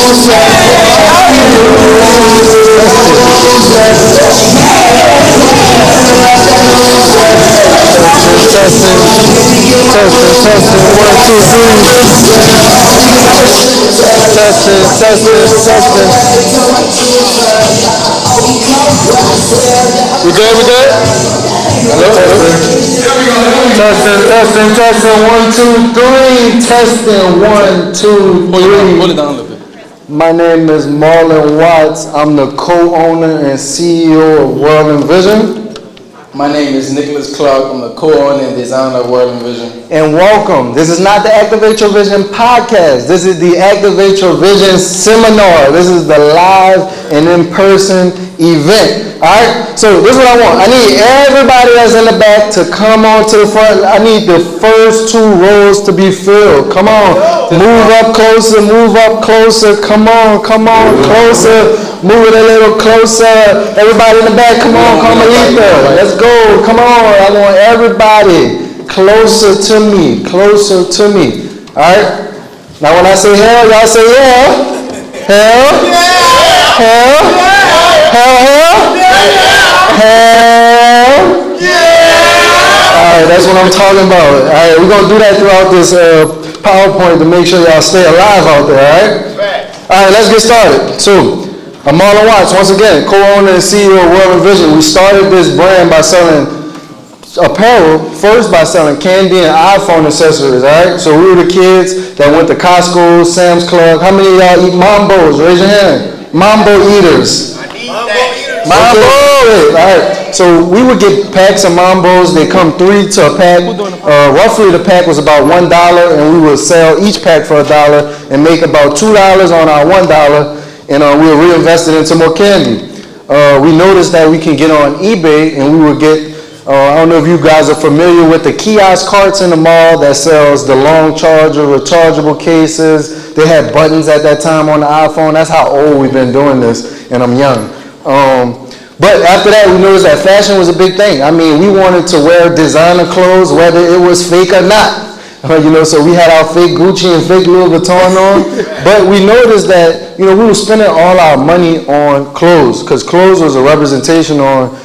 We good? Hello? Testing, 1, 2, 3. Testing, 1, 2, 3. Hold it down a little bit. My name is Marlon Watts. I'm the co-owner and CEO of WRLDINVSN. My name is Nicholas Clark. I'm the co-owner and designer of WRLDINVSN. And welcome. This is not the Activate Your Vision podcast. This is the Activate Your Vision seminar. This is the live and in-person event. All right? So this is what I want. I need everybody that's in the back to come on to the front. I need the first 2 rows to be filled. Come on. Move up closer. Move up closer. Come on. Come on. Closer. Move it a little closer. Everybody in the back, come on. Carmelita. Let's go. Come on. I want everybody closer to me. Closer to me. All right? Now when I say hell, y'all say yeah. Hell. Hell. Hell. Hell. All right, that's what I'm talking about. All right, we're going to do that throughout this PowerPoint to make sure y'all stay alive out there, all right? All right, let's get started. So, I'm Marlon Watts, once again, co-owner and CEO of WRLDINVSN. We started this brand by selling apparel, first by selling candy and iPhone accessories, all right? So we were the kids that went to Costco, Sam's Club. How many of y'all eat Mambos? Raise your hand. Mambo eaters. Mambo! All right. So we would get packs of Mambos. They come 3 to a pack. Roughly the pack was about $1, and we would sell each pack for $1 and make about $2 on our $1, and we would reinvest it into more candy. We noticed that we can get on eBay, and we would get, I don't know if you guys are familiar with the kiosk carts in the mall that sells the long charger, rechargeable cases. They had buttons at that time on the iPhone. That's how old we've been doing this, and I'm young. But after that, we noticed that fashion was a big thing. I mean, we wanted to wear designer clothes, whether it was fake or not. So we had our fake Gucci and fake Louis Vuitton on. But we noticed that, we were spending all our money on clothes, because clothes was a representation on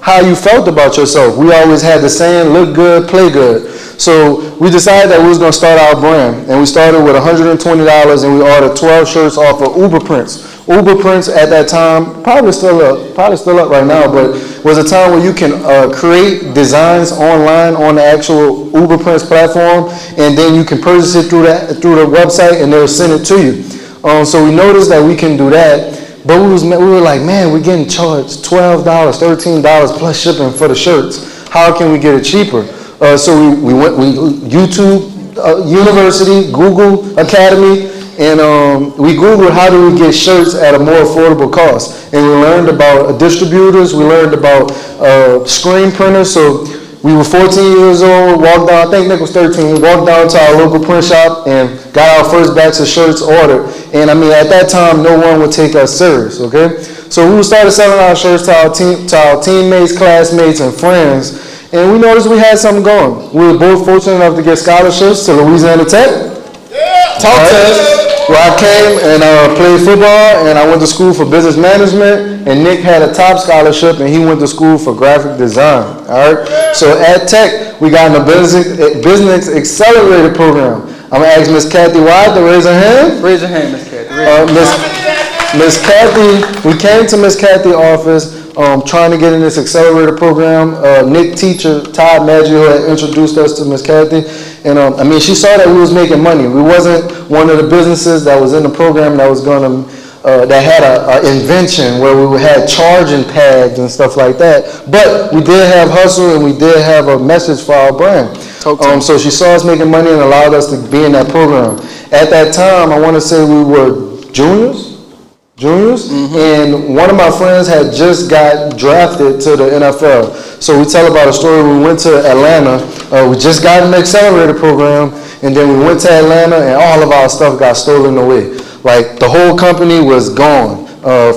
how you felt about yourself. We always had the saying, look good, play good. So we decided that we was going to start our brand. And we started with $120, and we ordered 12 shirts off of Uber Prints. Uber Prints at that time, probably still up right now, but was a time where you can create designs online on the actual Uber Prints platform, and then you can purchase it through the website, and they'll send it to you. So we noticed that we can do that, but we were like, man, we're getting charged $12, $13 plus shipping for the shirts. How can we get it cheaper? So we YouTube University, Google Academy, and we Googled how do we get shirts at a more affordable cost. And we learned about distributors, we learned about screen printers. So we were 14 years old, walked down, I think Nick was 13, walked down to our local print shop and got our first batch of shirts ordered. And I mean, at that time, no one would take us serious, okay? So we started selling our shirts to our teammates, classmates, and friends. And we noticed we had something going. We were both fortunate enough to get scholarships to Louisiana Tech. Talk to us. Where I came and played football, and I went to school for business management, and Nick had a top scholarship, and he went to school for graphic design, all right? So at Tech, we got in a business accelerator program. I'm going to ask Miss Kathy White to raise her hand. Raise your hand, Miss Kathy. Miss Kathy, we came to Miss Kathy's office trying to get in this accelerator program. Nick teacher, Todd Maggio, had introduced us to Miss Kathy. And I mean, she saw that we was making money. We wasn't one of the businesses that was in the program that was going to, that had an invention where we had charging pads and stuff like that. But we did have hustle, and we did have a message for our brand. So she saw us making money and allowed us to be in that program. At that time, I want to say we were juniors, and one of my friends had just got drafted to the NFL. So we tell about a story. We went to Atlanta. We just got in the accelerator program, and then we went to Atlanta, and all of our stuff got stolen away. Like, the whole company was gone,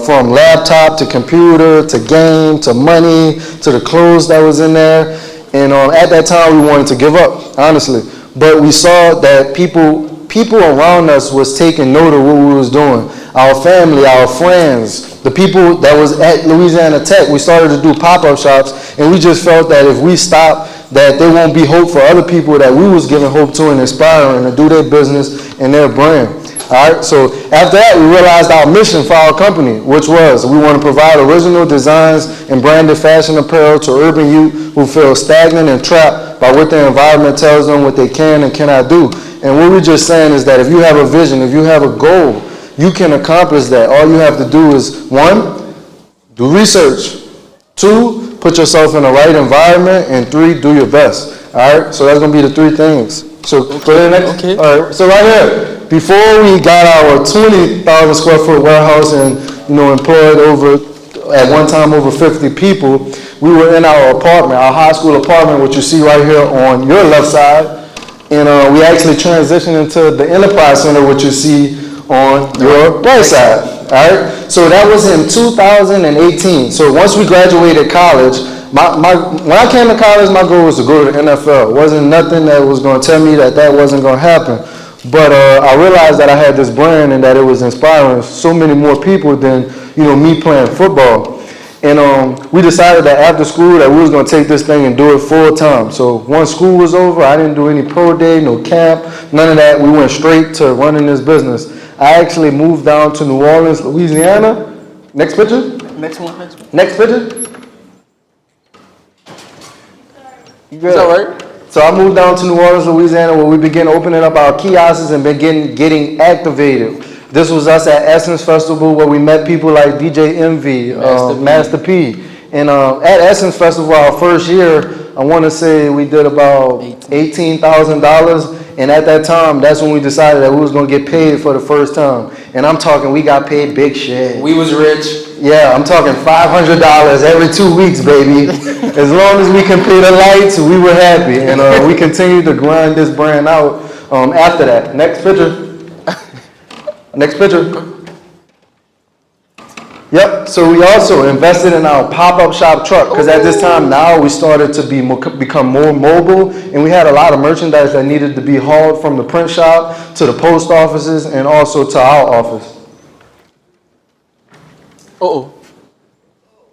from laptop to computer to game to money to the clothes that was in there. And at that time, we wanted to give up, honestly. But we saw that people people around us was taking note of what we was doing. Our family, our friends, the people that was at Louisiana Tech, we started to do pop-up shops, and we just felt that if we stopped, that there won't be hope for other people that we was giving hope to and inspiring to do their business and their brand. All right, so after that, we realized our mission for our company, which was we want to provide original designs and branded fashion apparel to urban youth who feel stagnant and trapped by what their environment tells them what they can and cannot do. And what we're just saying is that if you have a vision, if you have a goal, you can accomplish that. All you have to do is, 1, do research. 2, put yourself in the right environment. And 3, do your best. All right, so that's going to be the 3 things. So go ahead next. Okay. All right, so right here, before we got our 20,000 square foot warehouse and, employed at one time over 50 people, we were in our apartment, our high school apartment, which you see right here on your left side. And we actually transitioned into the Enterprise Center, which you see on your right side. All right. So that was in 2018. So once we graduated college, when I came to college, my goal was to go to the NFL. It wasn't nothing that was going to tell me that wasn't going to happen. But I realized that I had this brand and that it was inspiring so many more people than me playing football. And we decided that after school that we was going to take this thing and do it full time. So once school was over, I didn't do any pro day, no camp, none of that. We went straight to running this business. I actually moved down to New Orleans, Louisiana. Next picture. Next one. Next picture. You good? Is that right? So I moved down to New Orleans, Louisiana, where we began opening up our kiosks and began getting activated. This was us at Essence Festival, where we met people like DJ Envy, Master P. And at Essence Festival, our first year, I want to say we did about $18,000. And at that time, that's when we decided that we was going to get paid for the first time. And I'm talking, we got paid big shit. We was rich. Yeah, I'm talking $500 every 2 weeks, baby. As long as we can pay the lights, we were happy. And we continued to grind this brand out after that. Next picture. Next picture. Yep, so we also invested in our pop-up shop truck because at this time now we started to become more mobile, and we had a lot of merchandise that needed to be hauled from the print shop to the post offices and also to our office.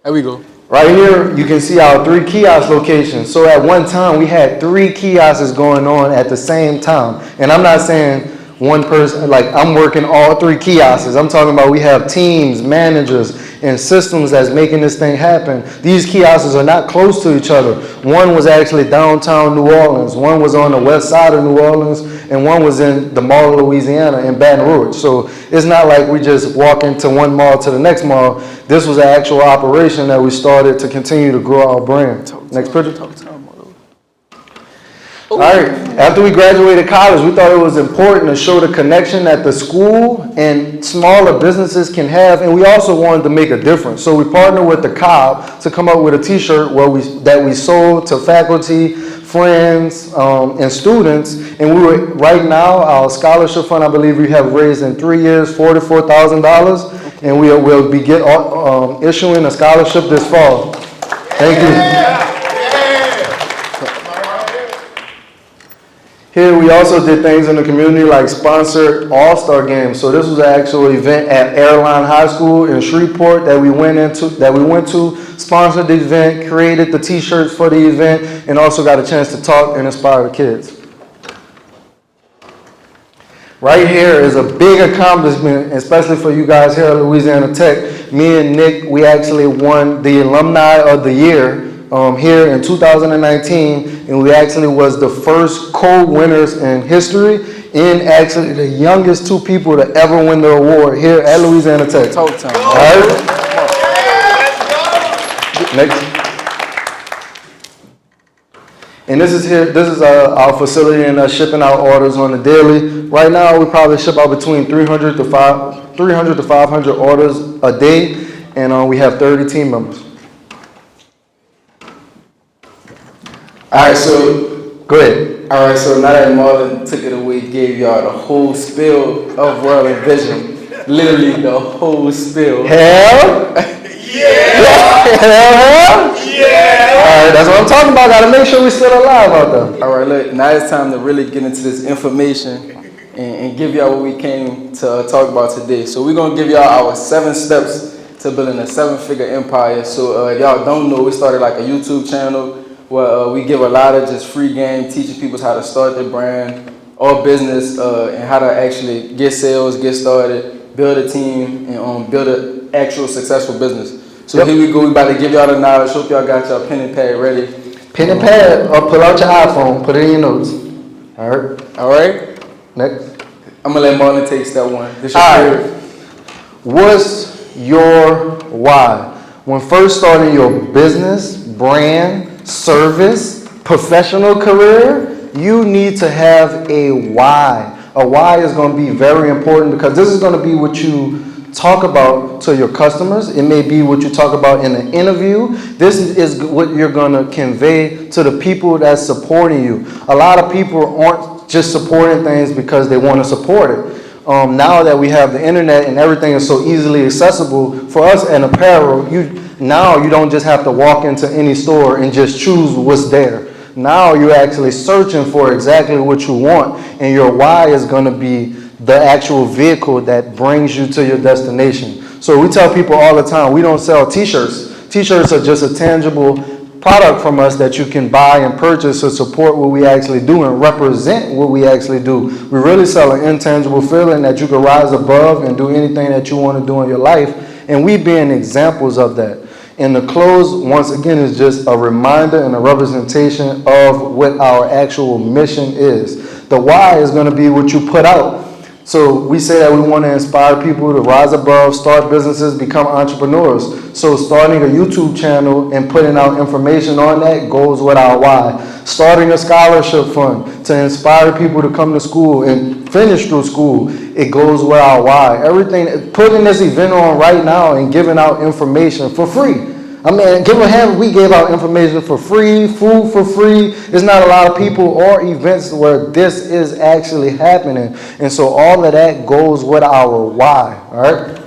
There we go. Right here, you can see our 3 kiosk locations. So at one time, we had 3 kiosks going on at the same time. And I'm not saying one person, like I'm working all 3 kiosks. I'm talking about we have teams, managers, and systems that's making this thing happen. These kiosks are not close to each other. One was actually downtown New Orleans, one was on the west side of New Orleans, and one was in the Mall of Louisiana in Baton Rouge. So it's not like we just walk into one mall to the next mall. This was an actual operation that we started to continue to grow our brand. Next picture. All right, after we graduated college, we thought it was important to show the connection that the school and smaller businesses can have, and we also wanted to make a difference. So we partnered with the Collab to come up with a t-shirt that we sold to faculty, friends, and students. And right now, our scholarship fund, I believe we have raised in 3 years, $44,000, and we'll be issuing a scholarship this fall. Thank you. Here we also did things in the community like sponsored AllStar Games. So this was an actual event at Airline High School in Shreveport that we went to, sponsored the event, created the t-shirts for the event, and also got a chance to talk and inspire the kids. Right here is a big accomplishment, especially for you guys here at Louisiana Tech. Me and Nick, we actually won the Alumni of the Year here in 2019, and we actually was the first co-winners in history and actually the youngest 2 people to ever win the award here at Louisiana Tech. All right. Next. And this is our facility and us shipping out orders on the daily. Right now, we probably ship out between 300 to 500 orders a day, and we have 30 team members. All right, so go ahead. All right, so now that Marlon took it away, gave y'all the whole spill of World and Vision, literally the whole spill. Hell yeah! Hell yeah! All right, that's what I'm talking about. Gotta make sure we're still alive out there. All right, look, now it's time to really get into this information and give y'all what we came to talk about today. So we're gonna give y'all our 7 steps to building a 7-figure empire. So if y'all don't know, we started like a YouTube channel where we give a lot of just free game, teaching people how to start their brand or business and how to actually get sales, get started, build a team, and build an actual successful business. So here we go. We about to give y'all the knowledge. Hope y'all got your pen and pad ready. Pen and pad, or pull out your iPhone, put it in your notes. All right. All right. Next. I'm gonna let Marlon take step 1. This All right. What's your why? When first starting your business, brand, service, professional career, you need to have a why. A why is going to be very important because this is going to be what you talk about to your customers. It may be what you talk about in an interview. This is what you're going to convey to the people that's supporting you. A lot of people aren't just supporting things because they want to support it. Now that we have the internet and everything is so easily accessible for us in apparel, now you don't just have to walk into any store and just choose what's there. Now you're actually searching for exactly what you want, and your why is going to be the actual vehicle that brings you to your destination. So we tell people all the time, we don't sell t-shirts. T-shirts are just a tangible product from us that you can buy and purchase to support what we actually do and represent what we actually do. We really sell an intangible feeling that you can rise above and do anything that you want to do in your life, and we being examples of that. And the close, once again, is just a reminder and a representation of what our actual mission is. The why is going to be what you put out. So we say that we want to inspire people to rise above, start businesses, become entrepreneurs. So starting a YouTube channel and putting out information on that goes with our why. Starting a scholarship fund to inspire people to come to school and finish through school, it goes with our why. Everything, putting this event on right now and giving out information for free. I mean, give a hand, we gave out information for free, food for free. There's not a lot of people or events where this is actually happening. And so all of that goes with our why, all right?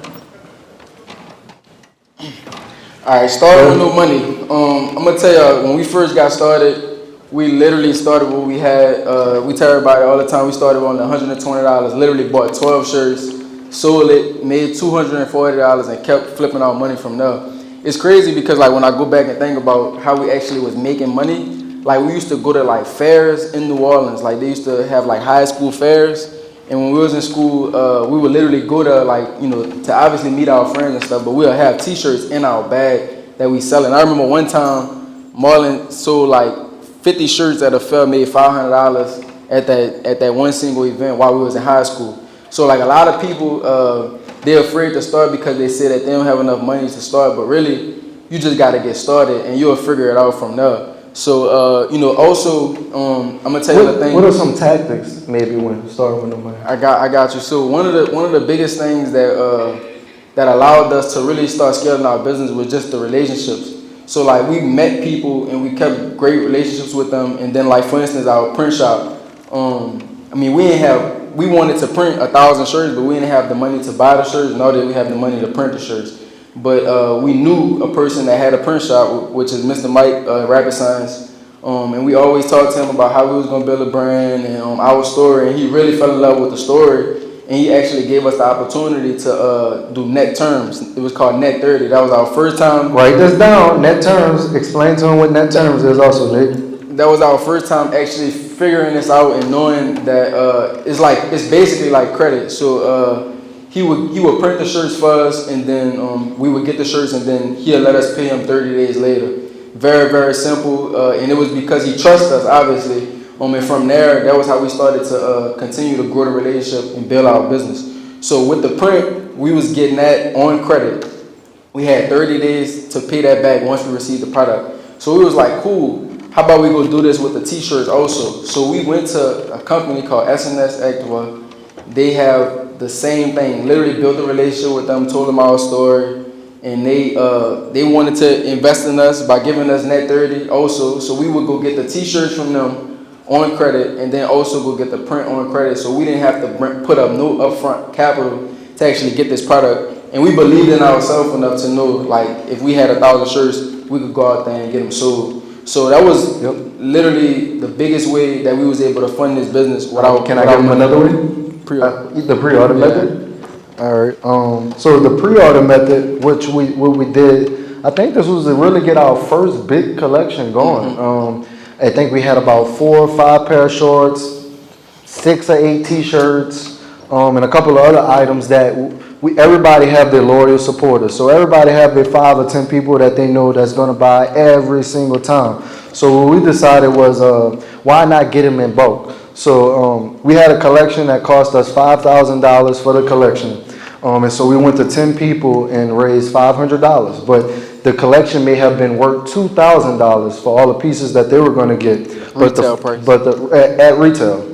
All right, starting with no money. I'm going to tell y'all, when we first got started, we literally started what we had. We tell everybody all the time, we started on $120, literally bought 12 shirts, sold it, made $240 and kept flipping out money from there. It's crazy because like when I go back and think about how we actually was making money, like we used to go to like fairs in New Orleans. Like they used to have like high school fairs, and when we was in school, we would literally go to like, you know, to obviously meet our friends and stuff, but we'll have t-shirts in our bag that we selling. I remember one time Marlon sold like 50 shirts at a fair, made $500 at that one single event while we was in high school. So like a lot of people, they're afraid to start because they say that they don't have enough money to start, but really, you just got to get started and you'll figure it out from there. So, you know, also, I'm going to tell you the thing. What are some tactics maybe when starting with no money? I got you. So one of the biggest things that allowed us to really start scaling our business was just the relationships. So like we met people and we kept great relationships with them. And then like, for instance, our print shop, I mean, we wanted to print 1,000 shirts, but we didn't have the money to buy the shirts, nor did we have the money to print the shirts. But we knew a person that had a print shop, which is Mr. Mike, Rapid Science. And we always talked to him about how we was going to build a brand and our story. And he really fell in love with the story. And he actually gave us the opportunity to do net terms. It was called Net 30. That was our first time. Write this down, net terms. Explain to him what net terms is also, Nick. That was our first time actually figuring this out and knowing that it's basically like credit. So he would print the shirts for us, and then we would get the shirts, and then he'll let us pay him 30 days later. Very, very simple, and it was because he trusts us, obviously. And from there, that was how we started to continue to grow the relationship and build our business. So with the print, we was getting that on credit. We had 30 days to pay that back once we received the product. So we was like, cool. How about we go do this with the t-shirts also? So we went to a company called SNS Activa. They have the same thing, literally built a relationship with them, told them our story, and they wanted to invest in us by giving us net 30 also. So we would go get the t-shirts from them on credit and then also go get the print on credit. So we didn't have to put up no upfront capital to actually get this product. And we believed in ourselves enough to know, like, if we had 1,000 shirts, we could go out there and get them sold. So that was literally the biggest way that we was able to fund this business without. Can I give them another way? The pre-order method? All right. So the pre-order method, what we did, I think this was to really get our first big collection going. I think we had about 4 or 5 pair of shorts, 6 or 8 t-shirts, and a couple of other items that everybody have their loyal supporters. So everybody have their 5 or 10 people that they know that's going to buy every single time. So what we decided was, why not get them in bulk? So we had a collection that cost us $5,000 for the collection. And so we went to 10 people and raised $500. But the collection may have been worth $2,000 for all the pieces that they were going to get. At retail.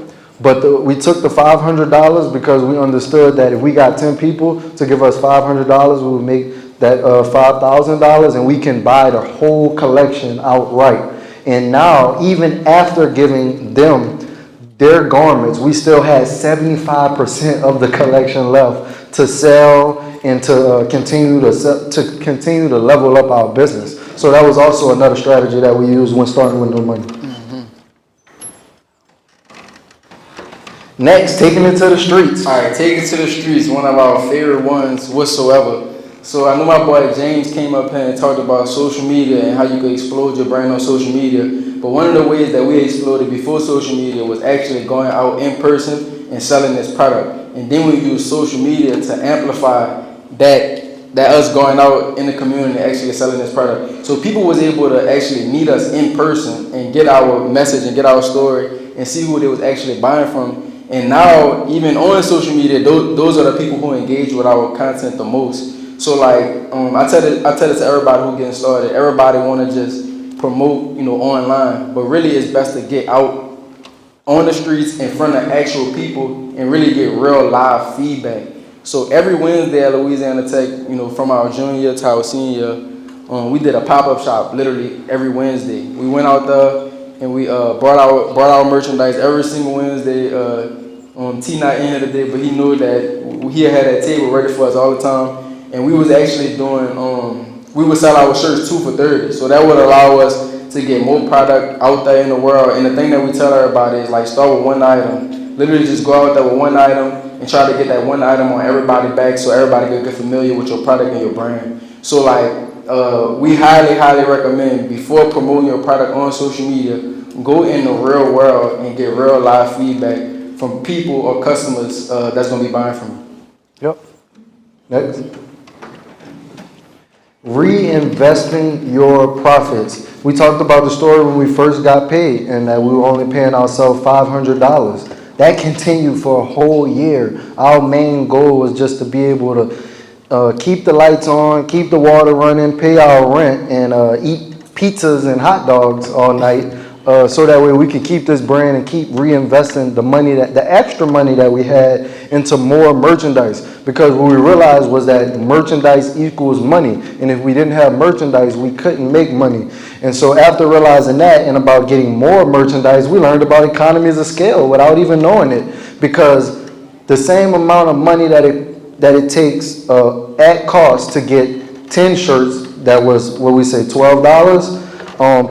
But we took the $500 because we understood that if we got 10 people to give us $500, we would make that $5,000, and we can buy the whole collection outright. And now, even after giving them their garments, we still had 75% of the collection left to sell and to continue to level up our business. So that was also another strategy that we used when starting with no money. Next, taking it to the streets. All right, taking it to the streets, one of our favorite ones whatsoever. So I know my boy James came up here and talked about social media and how you could explode your brand on social media. But one of the ways that we exploded before social media was actually going out in person and selling this product. And then we use social media to amplify that us going out in the community and actually selling this product. So people was able to actually meet us in person and get our message and get our story and see who they was actually buying from. And now, even on social media, those are the people who engage with our content the most. So like, I tell it to everybody who getting started. Everybody want to just promote, online, but really it's best to get out on the streets in front of actual people and really get real live feedback. So every Wednesday at Louisiana Tech, from our junior to our senior, we did a pop-up shop literally every Wednesday. We went out there and we brought our merchandise every single Wednesday. T not in here today, but he knew that he had that table ready for us all the time. And we was actually doing, we would sell our shirts 2 for $30. So that would allow us to get more product out there in the world. And the thing that we tell everybody is like, start with one item. Literally just go out there with one item and try to get that one item on everybody's back so everybody can get familiar with your product and your brand. So like, we highly, highly recommend before promoting your product on social media, go in the real world and get real live feedback from people or customers that's gonna be buying from you. Yep. Next. Reinvesting your profits. We talked about the story when we first got paid and that we were only paying ourselves $500. That continued for a whole year. Our main goal was just to be able to keep the lights on, keep the water running, pay our rent, and eat pizzas and hot dogs all night. So that way we could keep this brand and keep reinvesting the extra money that we had into more merchandise. Because what we realized was that merchandise equals money. And if we didn't have merchandise, we couldn't make money. And so after realizing that and about getting more merchandise, we learned about economies of scale without even knowing it. Because the same amount of money that it takes at cost to get 10 shirts, that was what we say, $12.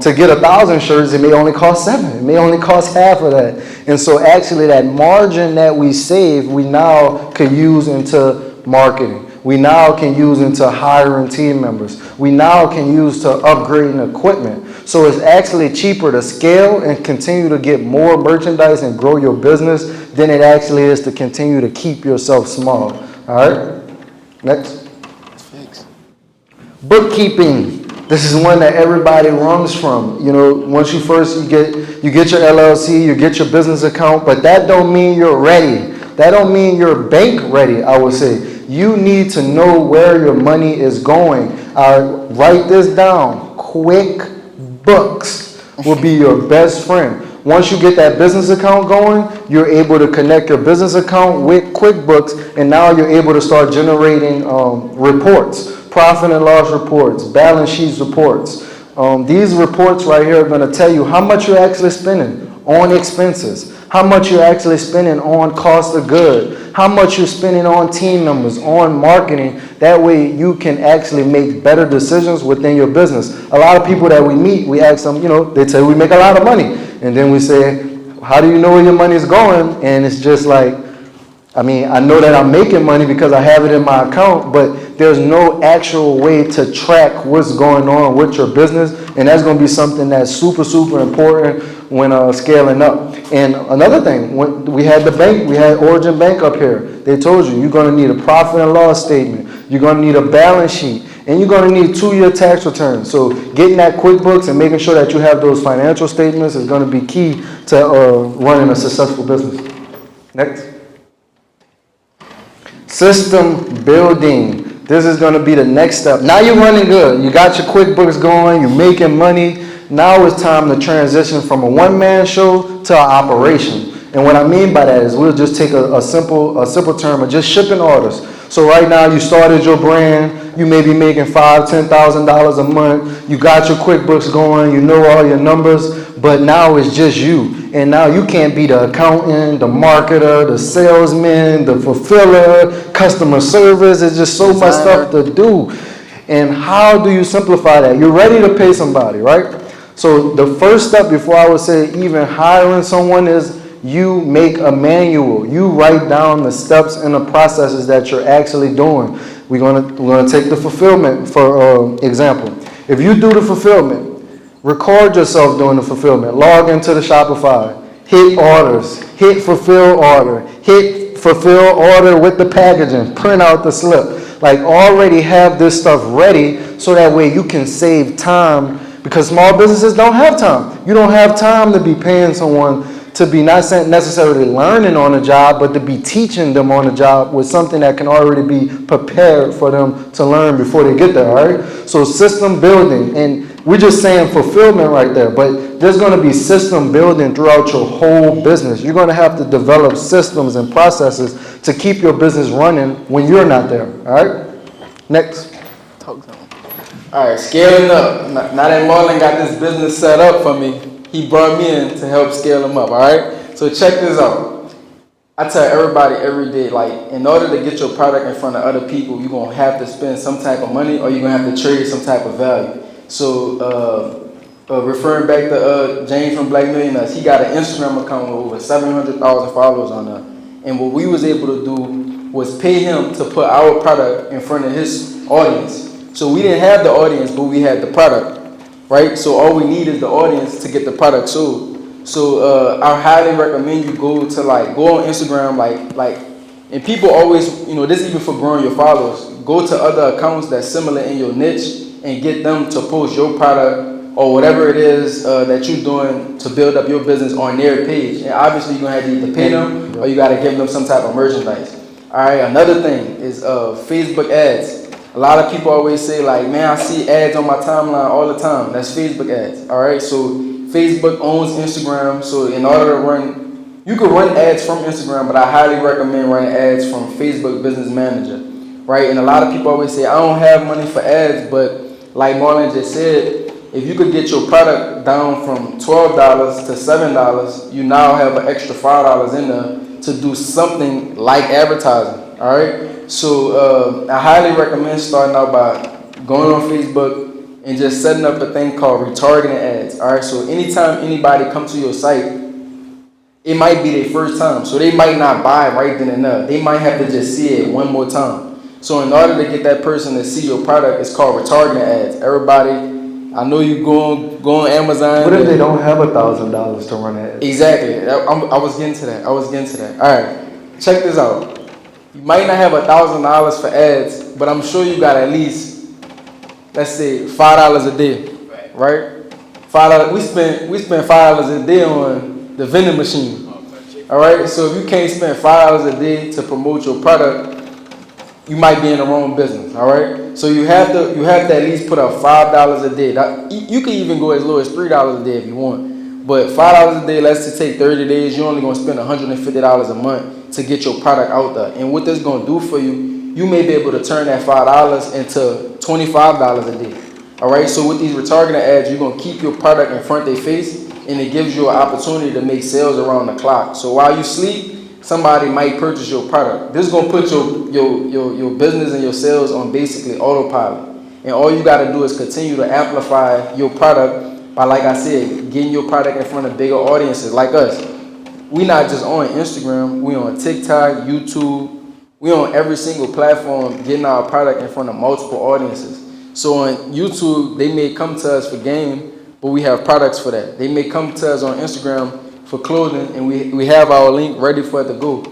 To get 1,000 shirts, it may only cost $7. It may only cost half of that. And so actually that margin that we save, we now could use into marketing. We now can use into hiring team members. We now can use to upgrading equipment. So it's actually cheaper to scale and continue to get more merchandise and grow your business than it actually is to continue to keep yourself small. All right? Next. Bookkeeping. This is one that everybody runs from. Once you get your LLC, you get your business account, but that don't mean you're ready. That don't mean you're bank ready, I would say. You need to know where your money is going. Write this down. QuickBooks will be your best friend. Once you get that business account going, you're able to connect your business account with QuickBooks, and now you're able to start generating reports. Profit and loss reports, balance sheets reports. These reports right here are going to tell you how much you're actually spending on expenses, how much you're actually spending on cost of goods, how much you're spending on team members, on marketing. That way you can actually make better decisions within your business. A lot of people that we meet, we ask them, they say we make a lot of money. And then we say, how do you know where your money is going? And it's just like, I mean, I know that I'm making money because I have it in my account, but there's no actual way to track what's going on with your business, and that's going to be something that's super, super important when scaling up. And another thing, when we had the bank, we had Origin Bank up here. They told you, you're going to need a profit and loss statement, you're going to need a balance sheet, and you're going to need 2-year tax returns. So getting that QuickBooks and making sure that you have those financial statements is going to be key to running a successful business. Next. System building. This is going to be the next step. Now you're running good. You got your QuickBooks going. You're making money. Now it's time to transition from a one-man show to an operation. And what I mean by that is we'll just take a simple term of just shipping orders. So right now you started your brand. You may be making $5,000, $10,000 a month. You got your QuickBooks going. You know all your numbers. But now it's just you. And now you can't be the accountant, the marketer, the salesman, the fulfiller, customer service. It's just so much stuff to do. And how do you simplify that? You're ready to pay somebody, right? So the first step before I would say even hiring someone is you make a manual. You write down the steps and the processes that you're actually doing. We're gonna take the fulfillment for example. If you do the fulfillment, record yourself doing the fulfillment. Log into the Shopify. Hit orders. Hit fulfill order. Hit fulfill order with the packaging. Print out the slip. Like already have this stuff ready so that way you can save time, because small businesses don't have time. You don't have time to be paying someone to be not necessarily learning on the job, but to be teaching them on the job with something that can already be prepared for them to learn before they get there, all right? So system building, and we're just saying fulfillment right there, but there's going to be system building throughout your whole business. You're going to have to develop systems and processes to keep your business running when you're not there, all right? Next. All right, scaling up. Now that Marlon got this business set up for me, he brought me in to help scale him up, all right? So check this out. I tell everybody every day, like, in order to get your product in front of other people, you're going to have to spend some type of money or you're going to have to trade some type of value. So referring back to James from Black Millionaires, he got an Instagram account with over 700,000 followers on there. And what we was able to do was pay him to put our product in front of his audience. So we didn't have the audience, but we had the product. Right, so all we need is the audience to get the product sold. So I highly recommend you go on Instagram, and people always, this is even for growing your followers. Go to other accounts that's similar in your niche and get them to post your product or whatever it is that you're doing to build up your business on their page. And obviously you're gonna have to either pay them or you gotta give them some type of merchandise. All right, another thing is Facebook ads. A lot of people always say like, man, I see ads on my timeline all the time. That's Facebook ads, all right? So Facebook owns Instagram, so in order to run, you can run ads from Instagram, but I highly recommend running ads from Facebook Business Manager, right? And a lot of people always say, I don't have money for ads, but like Marlon just said, if you could get your product down from $12 to $7, you now have an extra $5 in there to do something like advertising, all right? So I highly recommend starting out by going on Facebook and just setting up a thing called retargeting ads. All right, so anytime anybody comes to your site, it might be their first time, so they might not buy right then and there. They might have to just see it one more time. So in order to get that person to see your product, it's called retargeting ads. Everybody, I know you go on Amazon. What if they don't have $1,000 to run ads? Exactly. I was getting to that. All right, check this out. You might not have $1,000 for ads, but I'm sure you got at least, let's say, $5 a day, right? $5. We spend $5 a day on the vending machine. All right. So if you can't spend $5 a day to promote your product, you might be in the wrong business. All right. So you have to at least put up $5 a day. You can even go as low as $3 a day if you want, but $5 a day. Let's just take 30 days. You're only gonna spend $150 a month to get your product out there. And what this is gonna do for you, you may be able to turn that $5 into $25 a day. All right, so with these retargeting ads, you're gonna keep your product in front of their face, and it gives you an opportunity to make sales around the clock. So while you sleep, somebody might purchase your product. This is gonna put your business and your sales on basically autopilot. And all you gotta do is continue to amplify your product by, like I said, getting your product in front of bigger audiences like us. we not just on Instagram, we on TikTok, YouTube, we on every single platform getting our product in front of multiple audiences. So on YouTube, they may come to us for game, but we have products for that. They may come to us on Instagram for clothing, and we have our link ready for it to go.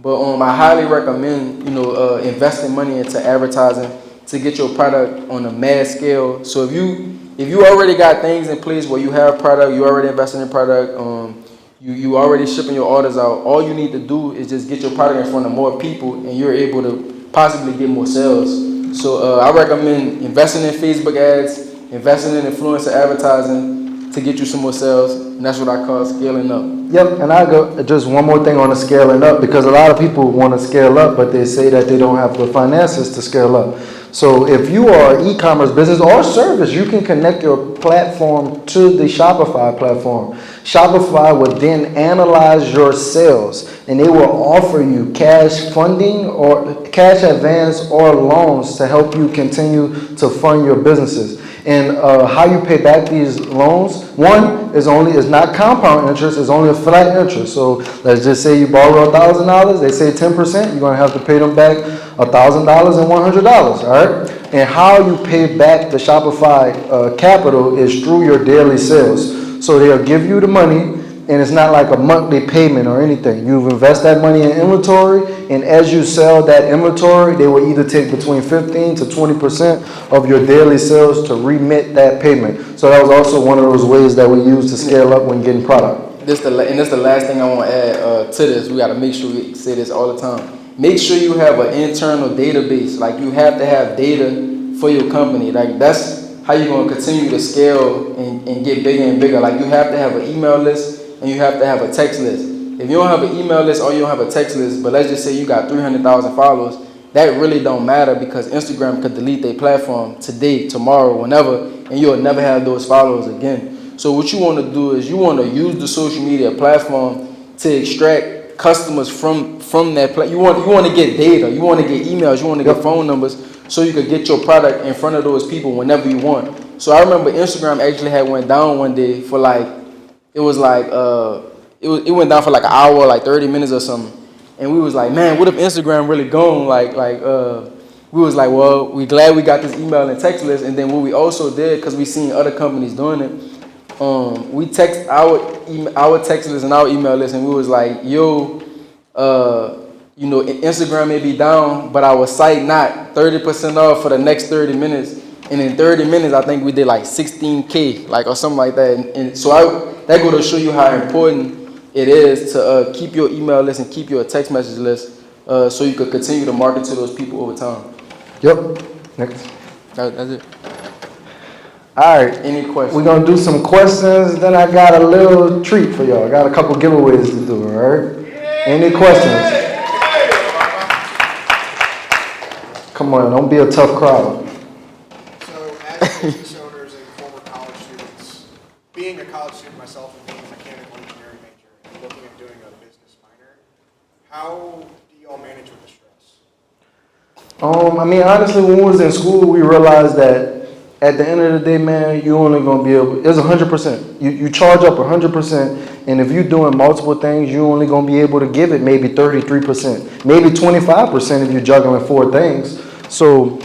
But I highly recommend, investing money into advertising to get your product on a mass scale. So if you already got things in place where you have product, you already invested in product, you already shipping your orders out, all you need to do is just get your product in front of more people, and you're able to possibly get more sales. So I recommend investing in Facebook ads, investing in influencer advertising to get you some more sales, and that's what I call scaling up. Yep, and I go just one more thing on the scaling up, because a lot of people want to scale up, but they say that they don't have the finances to scale up. So if you are an e-commerce business or service, you can connect your platform to the Shopify platform. Shopify will then analyze your sales, and they will offer you cash funding or cash advance or loans to help you continue to fund your businesses. And how you pay back these loans, one is not compound interest, it's only a flat interest. So let's just say you borrow $1,000, they say 10%, you're gonna have to pay them back $1,000 and $100, all right? And how you pay back the Shopify capital is through your daily sales. So they'll give you the money, and it's not like a monthly payment or anything. You invest that money in inventory, and as you sell that inventory, they will either take between 15 to 20% of your daily sales to remit that payment. So that was also one of those ways that we use to scale up when getting product. That's the last thing I want to add to this. We got to make sure we say this all the time. Make sure you have an internal database. Like, you have to have data for your company. Like, that's how you're going to continue to scale and get bigger and bigger. Like, you have to have an email list, and you have to have a text list. If you don't have an email list or you don't have a text list, but let's just say you got 300,000 followers, that really don't matter, because Instagram could delete their platform today, tomorrow, whenever, and you'll never have those followers again. So what you want to do is you want to use the social media platform to extract customers from that platform. You want to get data, you want to get emails, you want to get phone numbers, so you could get your product in front of those people whenever you want. So I remember Instagram actually had went down one day for like, it was like, it went down for like an hour, like 30 minutes or something. And we was like, man, what if Instagram really gone? We was like, well, we glad we got this email and text list. And then what we also did, because we seen other companies doing it, we text our text list and our email list, and we was like, yo, Instagram may be down, but our site not, 30% off for the next 30 minutes. And in 30 minutes, I think we did like 16K, like, or something like that. And so that go to show you how important it is to keep your email list and keep your text message list, so you could continue to market to those people over time. Yep. Next. That's it. All right. Any questions? We're going to do some questions. Then I got a little treat for y'all. I got a couple giveaways to do, all right? Any questions? Come on, don't be a tough crowd. So, as business owners and former college students, being a college student myself and being a mechanical engineering major and looking at doing a business minor, how do you all manage with the stress? Honestly, when we was in school, we realized that at the end of the day, man, you only gonna be able, it's 100%. You charge up 100%, and if you're doing multiple things, you only gonna be able to give it maybe 33%, maybe 25% if you're juggling 4 things. So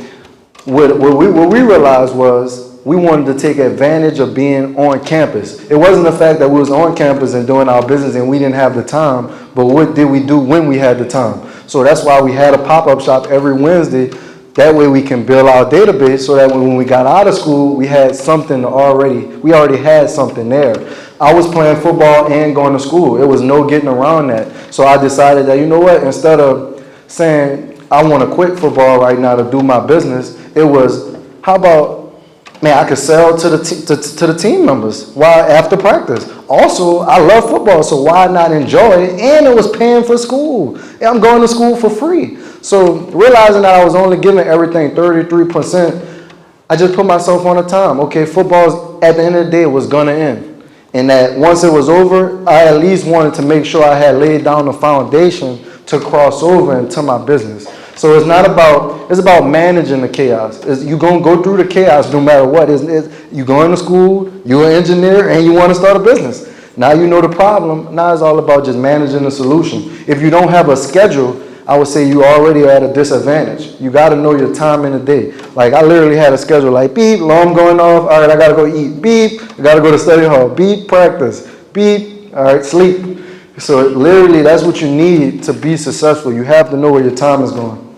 what we realized was we wanted to take advantage of being on campus. It wasn't the fact that we was on campus and doing our business and we didn't have the time, but what did we do when we had the time? So that's why we had a pop-up shop every Wednesday. That way we can build our database so that when we got out of school, we had something we already had something there. I was playing football and going to school. It was no getting around that. So I decided that, you know what, instead of saying I want to quit football right now to do my business, it was, how about, man, I could sell to the team members after practice. Also, I love football, so why not enjoy it? And it was paying for school. I'm going to school for free. So realizing that I was only giving everything 33%, I just put myself on a time. Okay, football, at the end of the day, was going to end. And that once it was over, I at least wanted to make sure I had laid down the foundation to cross over into my business. So it's about managing the chaos. You're going to go through the chaos no matter what. You going to school, you're an engineer, and you want to start a business. Now you know the problem. Now it's all about just managing the solution. If you don't have a schedule, I would say you already are at a disadvantage. You got to know your time in the day. Like I literally had a schedule like beep, alarm going off. All right, I got to go eat. Beep, I got to go to study hall. Beep, practice. Beep, all right, sleep. So literally that's what you need to be successful. You have to know where your time is going.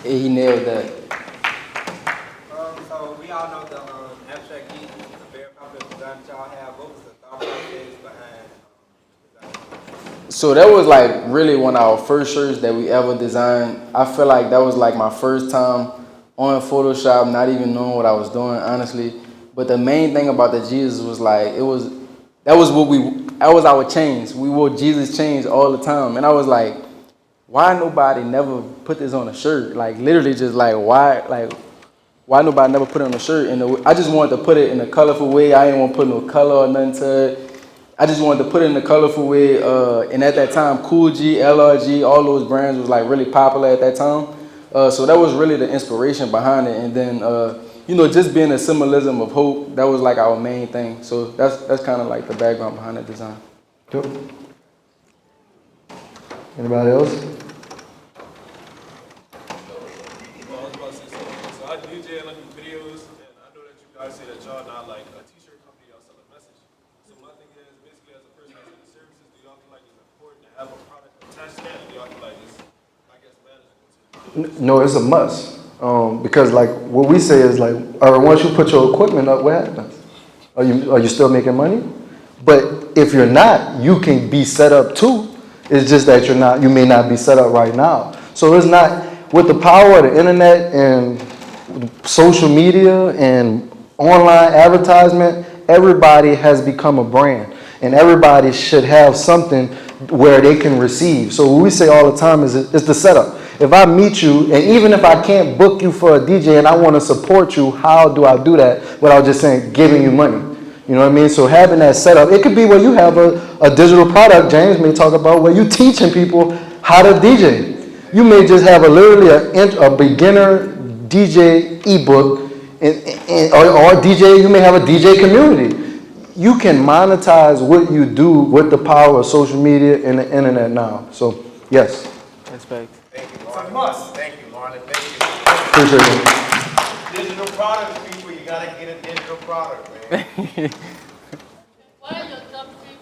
He nailed that. So we all know the abstract geek, the very popular design that y'all have. What was the thought process behind So that was like really one of our first shirts that we ever designed. I feel like that was like my first time on Photoshop, not even knowing what I was doing, honestly. But the main thing about the Jesus was like, that was our chains. We wore Jesus chains all the time. And I was like, why nobody never put this on a shirt? Like literally just like, why nobody never put it on a shirt? And I just wanted to put it in a colorful way. I didn't want to put no color or nothing to it. I just wanted to put it in a colorful way. And at that time, Cool G, LRG, all those brands was like really popular at that time. So that was really the inspiration behind it. And then, just being a symbolism of hope, that was like our main thing. So that's kind of like the background behind the design. Cool. Anybody else? Well, I was about to say something. So I DJ and I do videos, and I know that you guys say that y'all not like a t-shirt company, y'all sell a message. So my thing is, basically as a person that's in the services, do y'all feel like it's important to have a product attached to that, or do y'all feel like it's, I guess, manageable to do? No, it's a must. Because like what we say is like, or once you put your equipment up, what happens? Are you still making money? But if you're not, you can be set up too. It's just that you may not be set up right now. So it's not, with the power of the internet and social media and online advertisement, everybody has become a brand. And everybody should have something where they can receive. So what we say all the time is it's the setup. If I meet you, and even if I can't book you for a DJ and I want to support you, how do I do that without just saying giving you money? You know what I mean? So having that setup, it could be where you have a digital product, James may talk about, where you're teaching people how to DJ. You may just have literally a beginner DJ ebook, or DJ, you may have a DJ community. You can monetize what you do with the power of social media and the internet now. So, yes. Respect. Thank you, It's a Marlon. must. Thank you, Marlon. Thank you. Appreciate it. Digital products, people, you gotta get a digital product, man. What are your top 3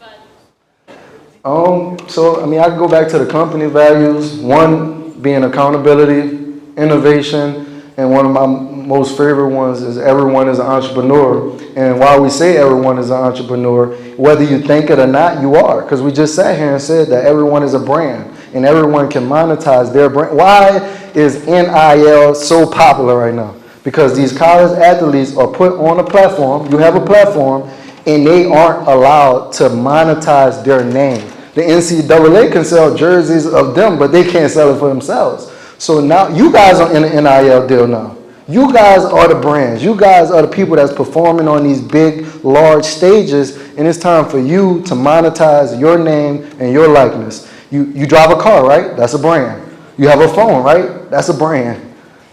values? So, I can go back to the company values. One being accountability, innovation, and one of my most favorite ones is everyone is an entrepreneur. And while we say everyone is an entrepreneur, whether you think it or not, you are. Because we just sat here and said that everyone is a brand and everyone can monetize their brand. Why is NIL so popular right now? Because these college athletes are put on a platform, you have a platform, and they aren't allowed to monetize their name. The NCAA can sell jerseys of them, but they can't sell it for themselves. So now you guys are in an NIL deal now. You guys are the brands. You guys are the people that's performing on these big, large stages, and it's time for you to monetize your name and your likeness. You drive a car, right? That's a brand. You have a phone, right? That's a brand.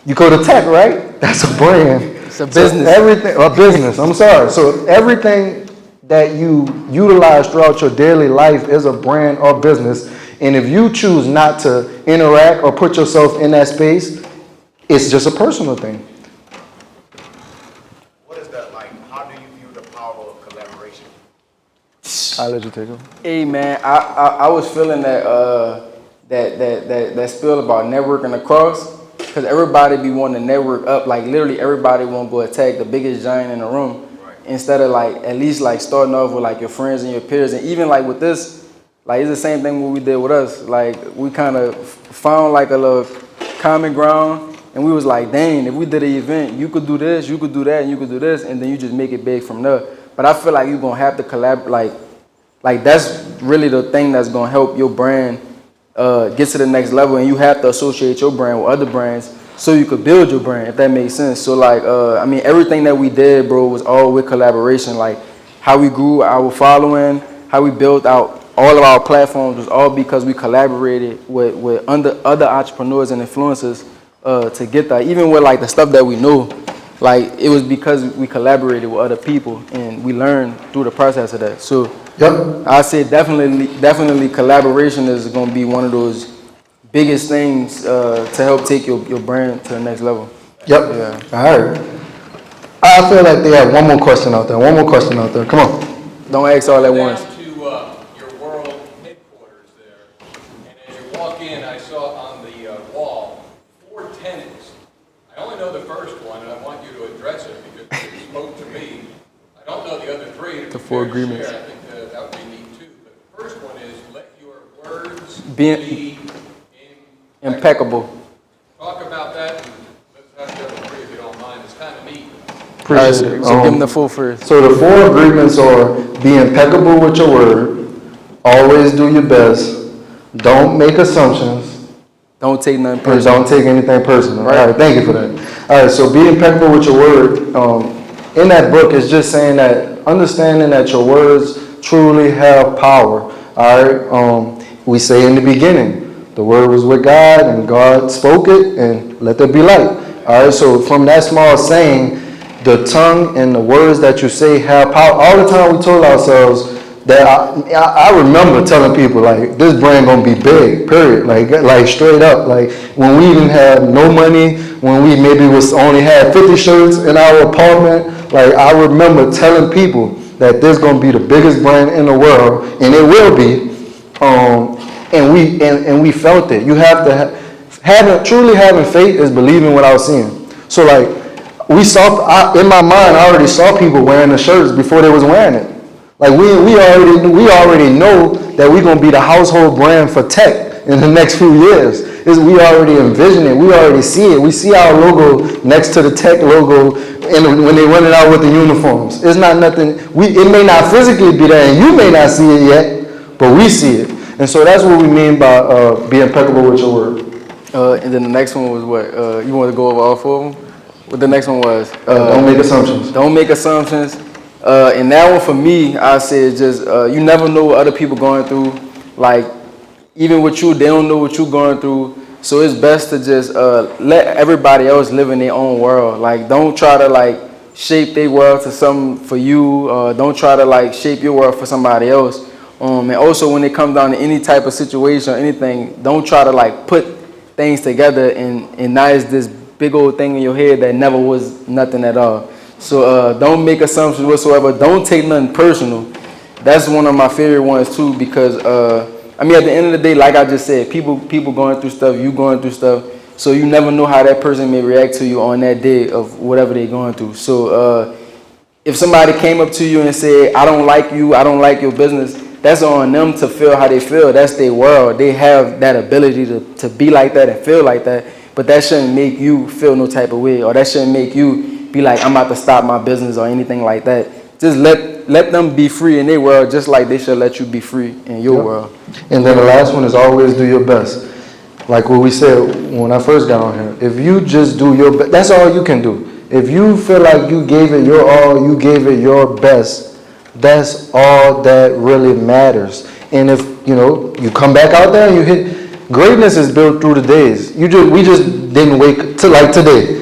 You go to tech, right? That's a brand. It's a business. A business, I'm sorry. So everything that you utilize throughout your daily life is a brand or business. And if you choose not to interact or put yourself in that space, it's just a personal thing. What is that like? How do you view the power of collaboration? I'll let you take it. Hey man, I was feeling that spill about networking across, because everybody be wanting to network up. Like literally everybody want to go attack the biggest giant in the room, right, instead of like at least like starting off with like your friends and your peers. And even like with this, like it's the same thing what we did with us. Like we kind of found like a little common ground, and we was like, dang, if we did an event, you could do this, you could do that, and you could do this, and then you just make it big from there. But I feel like you're gonna have to collaborate. Like that's really the thing that's gonna help your brand get to the next level, and you have to associate your brand with other brands so you could build your brand, if that makes sense. So like, I mean, everything that we did, bro, was all with collaboration. Like how we grew our following, how we built out all of our platforms was all because we collaborated with other entrepreneurs and influencers to get that. Even with like the stuff that we know, like it was because we collaborated with other people and we learned through the process of that. So Yep. I say definitely collaboration is going to be one of those biggest things to help take your brand to the next level. Yep. Yeah. All right. I feel like they have one more question out there. Come on. Don't ask all at once. Down to your world headquarters there, and as you walk in, I saw on the wall 4 tenants. I only know the first one, and I want you to address it because it spoke to me. I don't know the other 3. The 4 agreements. I think that would be neat too. But the first one is let your words Be impeccable. Talk about that, and let's have the other 3 if you don't mind. It's kind of neat. Appreciate it. So give them the full first. So the 4 agreements are: be impeccable with your word, always do your best, don't make assumptions, Don't take nothing and personal. don't take anything personal. All right, thank you for that. All right, so be impeccable with your word. In that book, it's just saying that understanding that your words truly have power. All right, we say in the beginning, the word was with God, and God spoke it, and let there be light. All right, so from that small saying, the tongue and the words that you say have power. All the time we told ourselves that I remember telling people, like, this brand gonna be big, period. Like straight up. Like when we didn't have no money, when we maybe only had 50 shirts in our apartment, like I remember telling people that this gonna be the biggest brand in the world, and it will be. And we felt it. You have to truly having faith is believing without seeing. So like, in my mind, I already saw people wearing the shirts before they was wearing it. Like we already know that we're gonna be the household brand for tech in the next few years. We already envision it. We already see it. We see our logo next to the tech logo, and when they run it out with the uniforms, it's not nothing. It may not physically be there, and you may not see it yet, but we see it. And so that's what we mean by being impeccable with your word. And then the next one was what? You want to go over all 4 of them? What the next one was? Don't make assumptions. Don't make assumptions. And that one for me, I said just, you never know what other people going through. Like, even with you, they don't know what you're going through. So it's best to just let everybody else live in their own world. Like, don't try to like shape their world to something for you. Don't try to like shape your world for somebody else. And also when it comes down to any type of situation or anything, don't try to like put things together and now it's this big old thing in your head that never was nothing at all. So don't make assumptions whatsoever. Don't take nothing personal. That's one of my favorite ones too, because I mean, at the end of the day, like I just said, people going through stuff, you going through stuff. So you never know how that person may react to you on that day of whatever they're going through. So if somebody came up to you and said, I don't like you, I don't like your business, that's on them to feel how they feel. That's their world. They have that ability to be like that and feel like that. But that shouldn't make you feel no type of way, or that shouldn't make you be like, I'm about to stop my business or anything like that. Just let them be free in their world, just like they should let you be free in your world. And then the last one is always do your best. Like what we said when I first got on here. If you just do your best, that's all you can do. If you feel like you gave it your all, you gave it your best, that's all that really matters. And if, you come back out there and you hit, greatness is built through the days. We just didn't wake to like today.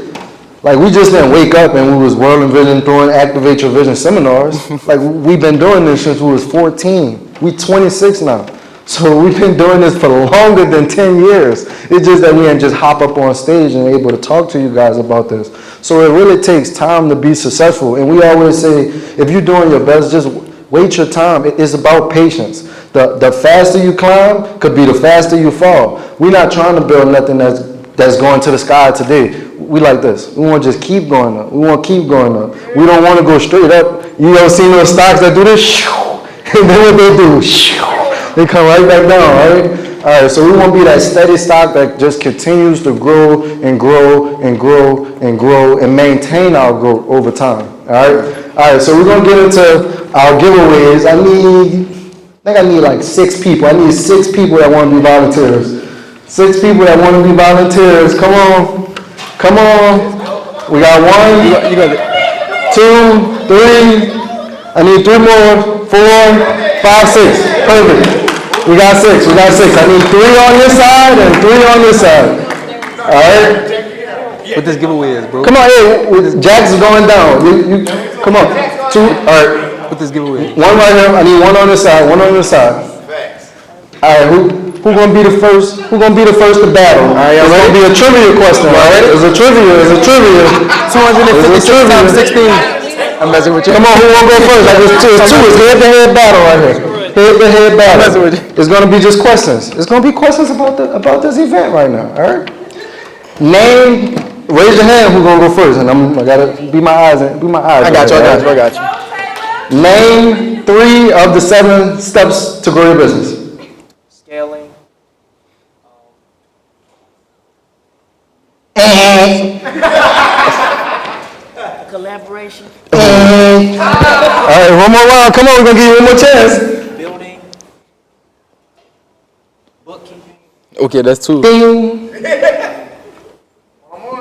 Like we just didn't wake up and we was WRLDINVSN throwing Activate Your Vision seminars. Like we've been doing this since we was 14. We 26 now. So we've been doing this for longer than 10 years. It's just that we didn't just hop up on stage and able to talk to you guys about this. So it really takes time to be successful. And we always say, if you're doing your best, just wait your time. It's about patience. The faster you climb could be the faster you fall. We're not trying to build nothing that's going to the sky today. We like this. We want to just keep going up. We want to keep going up. We don't want to go straight up. You ever seen those stocks that do this? And then what they do? They come right back down, right? All right, so we want to be that steady stock that just continues to grow and grow and grow and grow and maintain our growth over time, all right? All right, so we're going to get into our giveaways. I need like 6 people. I need 6 people that want to be volunteers. 6 people that want to be volunteers. Come on. Come on. We got 1, 2, 3. I need 3 more. 4, 5, 6. Perfect. We got 6. I need 3 on this side and 3 on this side. All right. What this giveaway is, bro? Come on, hey, Jack's going down. You come on. 2. All right. Put this giveaway. One right here. I need one on this side. One on this side. All right. Who gonna be the first? Who gonna be the first to battle? All right. It's gonna be a trivia question. All right. It's a trivia. 256 times 16. I'm messing with you. Come on. Who wanna go first? Like it's two. It's head-to-head battle right here. Head-to-head battle. messing with you. It's gonna be just questions. It's gonna be questions about this event right now. All right. Name. Raise your hand. Who gonna go first? And I gotta be my eyes. I got you. Name 3 of the 7 steps to grow your business. Scaling. Collaboration. All right, one more round. Come on, we're gonna give you one more chance. Building. Bookkeeping. Okay, that's 2. Ding.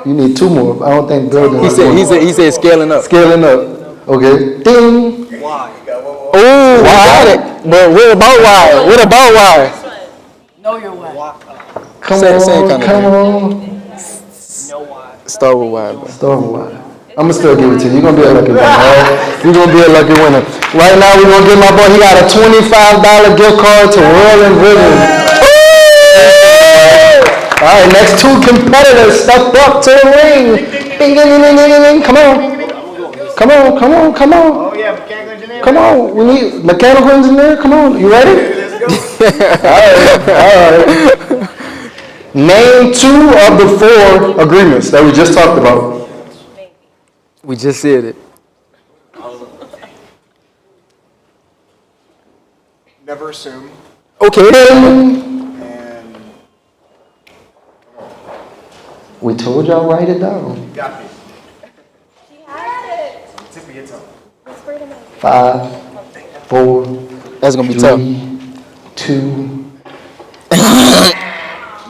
You need 2 more. I don't think building. He said scaling up. Scaling up. Okay. Ding. Why? Oh, why? But what about why? What about why? Know your way. Come Same on. kind of Come thing. on. Know why? Start with why, bro. Start with why. I'm gonna still give it to you. You're gonna be a lucky winner. All right? You're gonna be a lucky winner. Right now, we're gonna give my boy. He got a $25 gift card to WRLDINVSN. All right, next 2 competitors stepped up to the ring. Ding, ding, ding, ding, ding, ding. Come on. Come on. Oh, yeah, mechanical engineer. Come on. We need mechanical engineer. Come on. You ready? All right. Name 2 of the 4 agreements that we just talked about. We just said it. Never assume. Okay. And We told y'all write it down. got me. She has it. Tip of your tongue. 5, 4, That's gonna be tough. 2.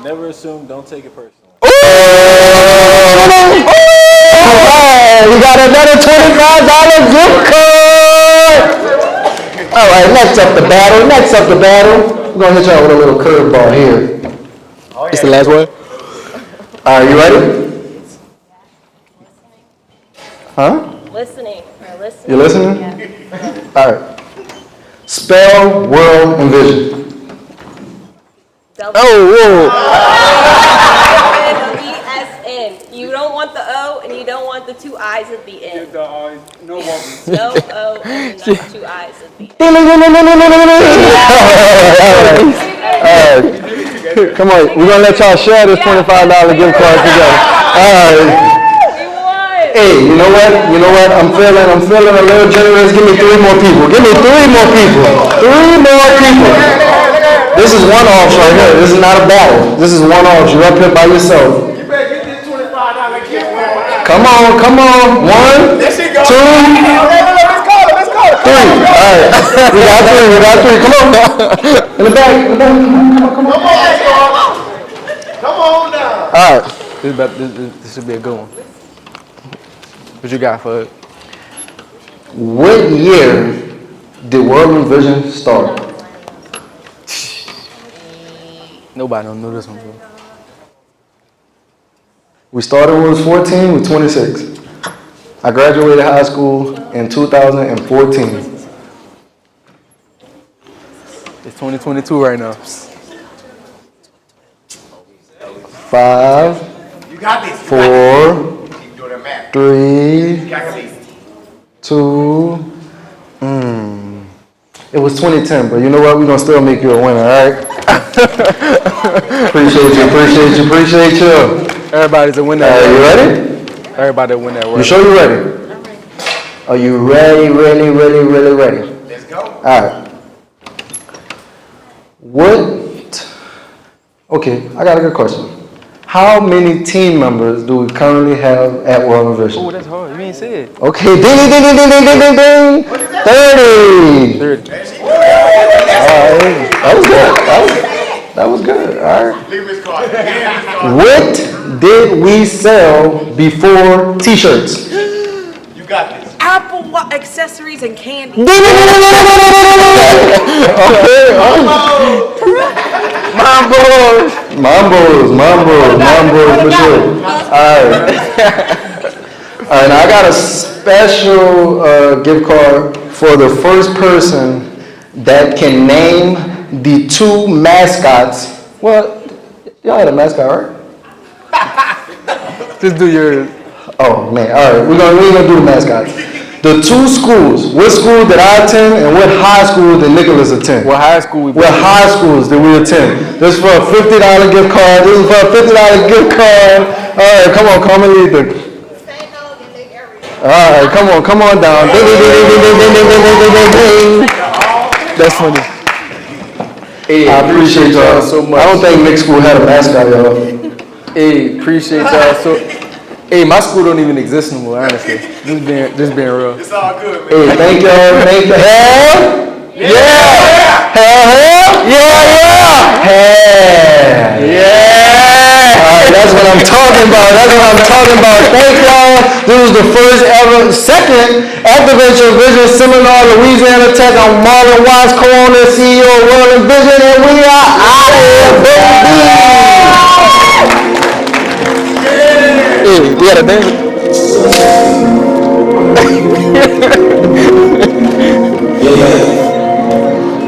Never assume, don't take it personally. We got another $25 gift card. All right, next up the battle. We're gonna hit y'all with a little curveball here. It's the last one. All right, you ready? Huh? Listening. We're listening. You listening? Yeah. All right. Spell world and vision. VSN. You don't want the O and you don't want the 2 I's at the end. No O and no 2 I's at the end. All right. Come on, we're gonna let y'all share this $25 gift card together. All right. We won. Hey, you know what? I'm feeling a little generous. Give me 3 more people. 3 more people. This is one-offs right here. This is not a battle. This is one-offs. You're up here by yourself. You better get this $25 gift card. Come on. 1, 2, 3. Let's call it. 3. All right. We got 3. Come on. In the back. Come on now. All right. This should be a good one. What you got for it? What year did WRLDINVSN start? Nobody don't know this one, bro. We started when we was 14, we're 26. I graduated high school in 2014. It's 2022 right now. 5, You got this. 4, Keep doing that math. 3, You got this. 2. It was 2010, but you know what? We're gonna still make you a winner, all right? Appreciate you. Everybody's a winner. All right, you ready? Everybody win that You word. sure you ready? Are you ready? Let's go. All right. Okay, I got a good question. How many team members do we currently have at WRLDINVSN? Oh, that's hard. You ain't say it. Okay, ding. 30. All right, that was good. All right. Leave this card. What did we sell before t-shirts? You got this. Apple accessories and candy. Okay. Mambos for sure. All right, now I got a special gift card for the first person that can name the 2 mascots. Well, y'all had a mascot, right? Just do your. Oh man, all right, we're gonna do the mascots. The 2 schools, what school did I attend and what high school did Nicholas attend? What high school? What high schools did we attend? This is for a $50 gift card. This is for a $50 gift card. All right, come on, come and lead the. All right, come on down. Ding, ding, ding, ding, ding, ding, ding, ding, ding, ding. That's funny. Hey, I appreciate y'all so much. I don't think Nick School had a mascot, y'all. Hey, appreciate y'all so. Hey, my school don't even exist no more, honestly. Just being real. It's all good, man. Hey, thank y'all. Thank you. Hell? Yeah. Hell? Hell? All right, that's what I'm talking about. Thank y'all. This was the second Activate Your Vision Seminar, Louisiana Tech. I'm Marlon Watts, co-owner and CEO of World in Vision, and we are out here, baby. Hey, we got a name.